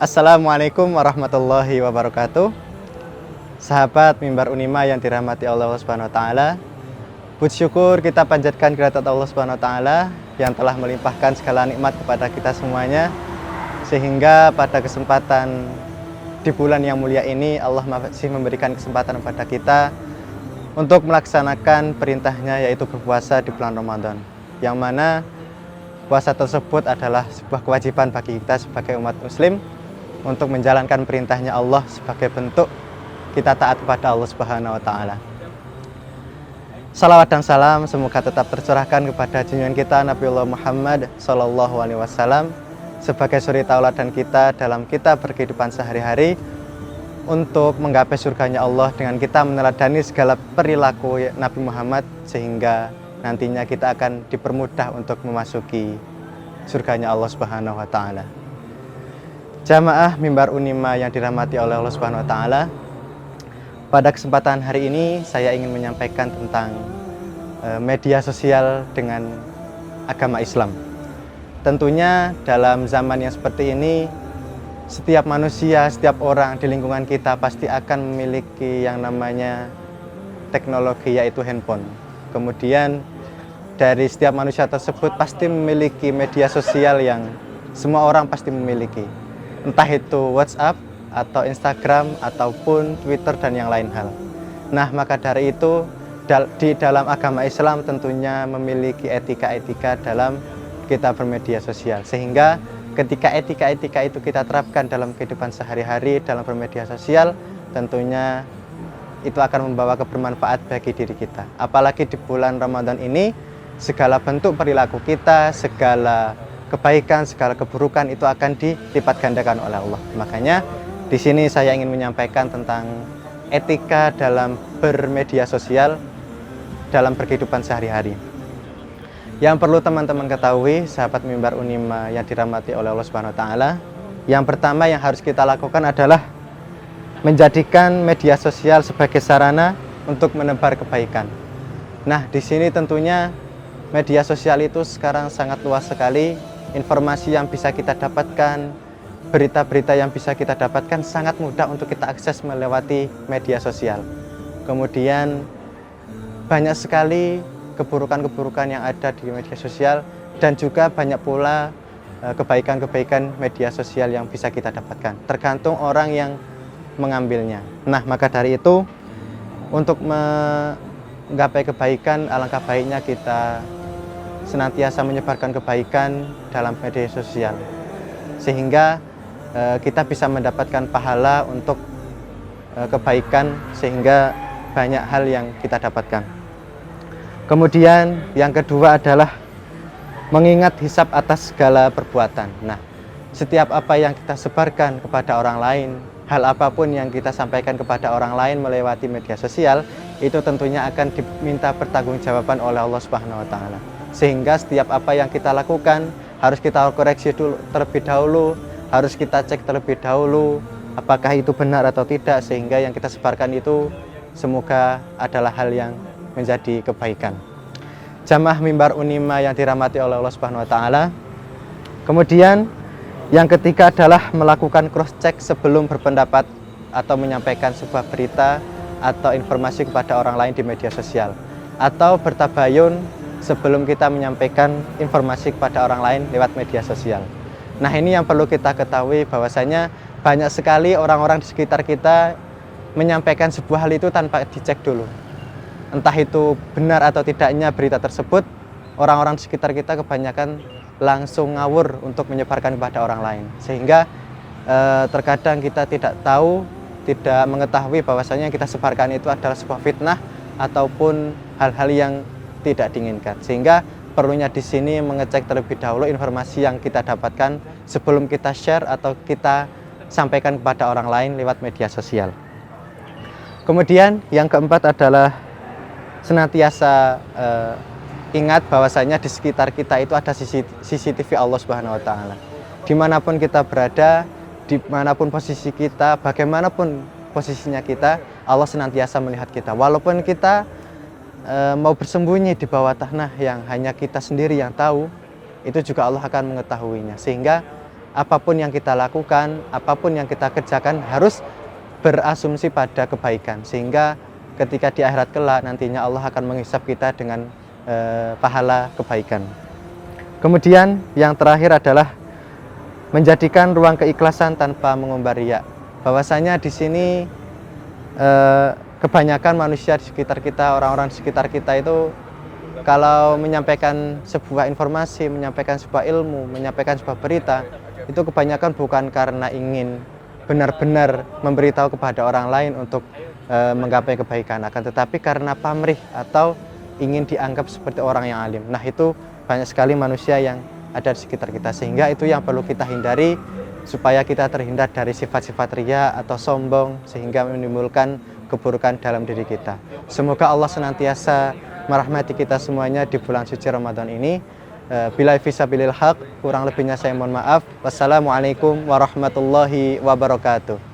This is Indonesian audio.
Assalamualaikum warahmatullahi wabarakatuh. Sahabat Mimbar Unima yang dirahmati Allah Subhanahu wa taala. Puji syukur kita panjatkan kehadirat Allah Subhanahu wa taala yang telah melimpahkan segala nikmat kepada kita semuanya, sehingga pada kesempatan di bulan yang mulia ini Allah masih memberikan kesempatan kepada kita untuk melaksanakan perintahnya, yaitu berpuasa di bulan Ramadan, yang mana puasa tersebut adalah sebuah kewajiban bagi kita sebagai umat muslim untuk menjalankan perintahnya Allah sebagai bentuk kita taat kepada Allah Subhanahu wa taala. Salawat dan salam semoga tetap tercurahkan kepada junjungan kita Nabiullah Muhammad sallallahu alaihi wasallam sebagai suri tauladan kita dalam kita berkehidupan sehari-hari untuk menggapai surganya Allah dengan kita meneladani segala perilaku Nabi Muhammad, sehingga nantinya kita akan dipermudah untuk memasuki surganya Allah Subhanahu wa taala. Jamaah Mimbar Unima yang dirahmati oleh Allah Subhanahu wa taala. Pada kesempatan hari ini saya ingin menyampaikan tentang media sosial dengan agama Islam. Tentunya dalam zaman yang seperti ini, setiap manusia, setiap orang di lingkungan kita pasti akan memiliki yang namanya teknologi, yaitu handphone. Kemudian dari setiap manusia tersebut pasti memiliki media sosial yang semua orang pasti memiliki. Entah itu WhatsApp atau Instagram ataupun Twitter dan yang lain hal. Nah, maka dari itu di dalam agama Islam tentunya memiliki etika-etika dalam kita bermedia sosial, sehingga ketika etika-etika itu kita terapkan dalam kehidupan sehari-hari dalam bermedia sosial, tentunya itu akan membawa kebermanfaat bagi diri kita. Apalagi di bulan Ramadan ini, segala bentuk perilaku kita, segala kebaikan, segala keburukan itu akan dilipat gandakan oleh Allah. Makanya di sini saya ingin menyampaikan tentang etika dalam bermedia sosial dalam berkehidupan sehari-hari. Yang perlu teman-teman ketahui, sahabat Mimbar Unima yang dirahmati oleh Allah Subhanahu wa taala, yang pertama yang harus kita lakukan adalah menjadikan media sosial sebagai sarana untuk menebar kebaikan. Nah, di sini tentunya media sosial itu sekarang sangat luas sekali. Informasi yang bisa kita dapatkan, berita-berita yang bisa kita dapatkan sangat mudah untuk kita akses melewati media sosial. Kemudian banyak sekali keburukan-keburukan yang ada di media sosial, dan juga banyak pula kebaikan-kebaikan media sosial yang bisa kita dapatkan. Tergantung orang yang mengambilnya. Nah, maka dari itu untuk menggapai kebaikan, alangkah baiknya kita senantiasa menyebarkan kebaikan dalam media sosial, sehingga kita bisa mendapatkan pahala untuk kebaikan, sehingga banyak hal yang kita dapatkan. Kemudian yang kedua adalah mengingat hisab atas segala perbuatan. Nah, setiap apa yang kita sebarkan kepada orang lain, hal apapun yang kita sampaikan kepada orang lain melewati media sosial, itu tentunya akan diminta pertanggungjawaban oleh Allah Subhanahu wa taala. Sehingga setiap apa yang kita lakukan harus kita koreksi dulu terlebih dahulu, harus kita cek terlebih dahulu apakah itu benar atau tidak, sehingga yang kita sebarkan itu semoga adalah hal yang menjadi kebaikan. Jamaah Mimbar Unima yang dirahmati oleh Allah Subhanahu wa taala. Kemudian yang ketiga adalah melakukan cross check sebelum berpendapat atau menyampaikan sebuah berita atau informasi kepada orang lain di media sosial, atau bertabayun sebelum kita menyampaikan informasi kepada orang lain lewat media sosial. Nah, ini yang perlu kita ketahui, bahwasanya banyak sekali orang-orang di sekitar kita menyampaikan sebuah hal itu tanpa dicek dulu. Entah itu benar atau tidaknya berita tersebut, orang-orang di sekitar kita kebanyakan langsung ngawur untuk menyebarkan kepada orang lain. Sehingga terkadang kita tidak tahu, tidak mengetahui bahwasanya yang kita sebarkan itu adalah sebuah fitnah ataupun hal-hal yang tidak diinginkan. Sehingga perlunya di sini mengecek terlebih dahulu informasi yang kita dapatkan sebelum kita share atau kita sampaikan kepada orang lain lewat media sosial. Kemudian yang keempat adalah senantiasa ingat bahwasanya di sekitar kita itu ada CCTV Allah Subhanahu wa taala. Dimanapun kita berada, dimanapun posisi kita, bagaimanapun posisinya kita, Allah senantiasa melihat kita. Walaupun kita mau bersembunyi di bawah tanah yang hanya kita sendiri yang tahu, itu juga Allah akan mengetahuinya. Sehingga apapun yang kita lakukan, apapun yang kita kerjakan harus berasumsi pada kebaikan, sehingga ketika di akhirat kelak nantinya Allah akan menghisap kita dengan pahala kebaikan. Kemudian yang terakhir adalah menjadikan ruang keikhlasan tanpa mengumbar riya. Bahwasanya di sini kebanyakan manusia di sekitar kita, orang-orang di sekitar kita itu kalau menyampaikan sebuah informasi, menyampaikan sebuah ilmu, menyampaikan sebuah berita, itu kebanyakan bukan karena ingin benar-benar memberitahu kepada orang lain untuk menggapai kebaikan, akan tetapi karena pamrih atau ingin dianggap seperti orang yang alim. Nah, itu banyak sekali manusia yang ada di sekitar kita, sehingga itu yang perlu kita hindari supaya kita terhindar dari sifat-sifat riya atau sombong sehingga menimbulkan keburukan dalam diri kita. Semoga Allah senantiasa merahmati kita semuanya di bulan suci Ramadan ini. Bila fisabilil haq, kurang lebihnya saya mohon maaf. Wassalamualaikum warahmatullahi wabarakatuh.